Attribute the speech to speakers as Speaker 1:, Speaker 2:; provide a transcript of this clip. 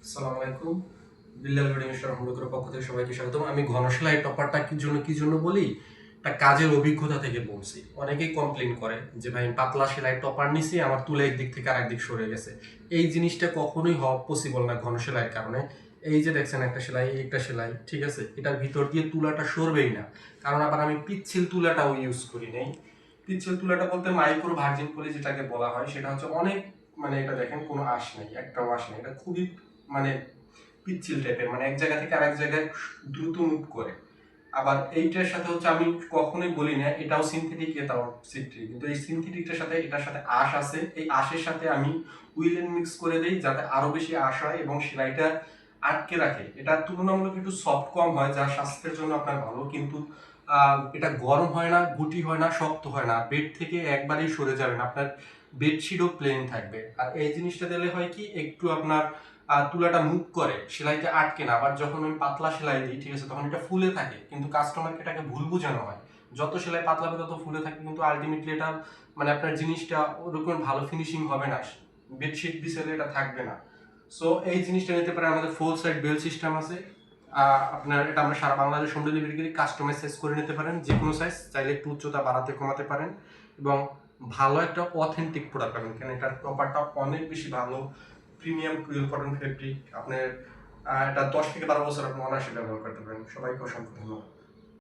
Speaker 1: আসসালামু আলাইকুম। বিল্লাল রেডিং স্টোরের পক্ষ থেকে সবাইকে স্বাগতম। আমি ঘন সেলাই টপারটা কি জন্য বলি, একটা কাজের অভিজ্ঞতা থেকে বলছি। অনেকেই কমপ্লেইন করে যে ভাই পাতলা সেলাই টপার নিছি, আমার তুলা একদিক থেকে আরেক দিক সরে গেছে। এই জিনিসটা কখনোই হওয়া পসিবল না ঘন সেলাইয়ের কারণে। এই যে দেখছেন একটা সেলাই, একটা সেলাই, ঠিক আছে, এটার ভিতর দিয়ে তুলাটা সরবেই না, কারণ আবার আমি পিচ্ছিল তুলাটাও ইউজ করি নাই। পিচ্ছিল তুলাটা বলতে মাইক্রো ভার্জিন পলি যেটাকে বলা হয়, সেটা হচ্ছে অনেক, মানে এটা দেখেন কোনো আঁশ নেই, একটাও আঁশ নেই, এটা খুবই মানে পিচ্ছিল টাইপের, মানে এক জায়গা থেকে আরেক জায়গায় দ্রুত মুভ করে। আবার এইটার সাথে হচ্ছে আমি কখনোই বলি না এটাও সিনথেটিক এটাও সিনথেটিক, কিন্তু এই সিনথেটিকটার সাথে এটার সাথে আঁশ আছে, এই আঁশের সাথে আমি উইলেন মিক্স করে দেই যাতে আরো বেশি আঁশ হয় এবং সেলাইটা আটকে রাখে। এটা তুলনামূলক একটু সফট কম হয়, যা স্বাস্থ্যের জন্য আপনার ভালো, কিন্তু এটা গরম হয় না, গুটি হয় না, শক্ত হয় না, বেড থেকে একবারেই সরে যাবে না, আপনার বেডশিটও প্লেন থাকবে। আর এই জিনিসটা দিলে হয় কি, একটু আপনার তুলাটা মুভ করে, সেলাইতে আটকে না। আবার যখন আমি পাতলা সেলাই দিই, ঠিক আছে, তখন এটা ফুলে থাকে, কিন্তু কাস্টমারকে এটাকে ভুল বোঝানো হয় যত সেলাই পাতলা হবে তত ফুলে থাকে, কিন্তু আলটিমেটলি এটা মানে আপনার জিনিসটা ওরকম ভালো ফিনিশিং হবে না, বেডশিট বিছালে এটা থাকবে না। সো এই জিনিসটা নিতে পারে, আমাদের ফুল সাইড বেল সিস্টেম আছে। আপনার এটা আমরা সারা বাংলাদেশ হোম ডেলিভারি করি, কাস্টমাইজ সাইজ করে নিতে পারেন, যে কোনো সাইজ চাইলে একটু উচ্চতা বাড়াতে কমাতে পারেন, এবং ভালো একটা অথেন্টিক প্রোডাক্ট পাবেন, কারণ এটার প্রপারটা অনেক বেশি ভালো। প্রিমিয়াম টুয়েল কটন ফেব্রিক, আপনার এটা 10 থেকে 12 বছর আপনি অনায়াসে ব্যবহার করতে পারেন। সবাইকে অসংখ্য ধন্যবাদ।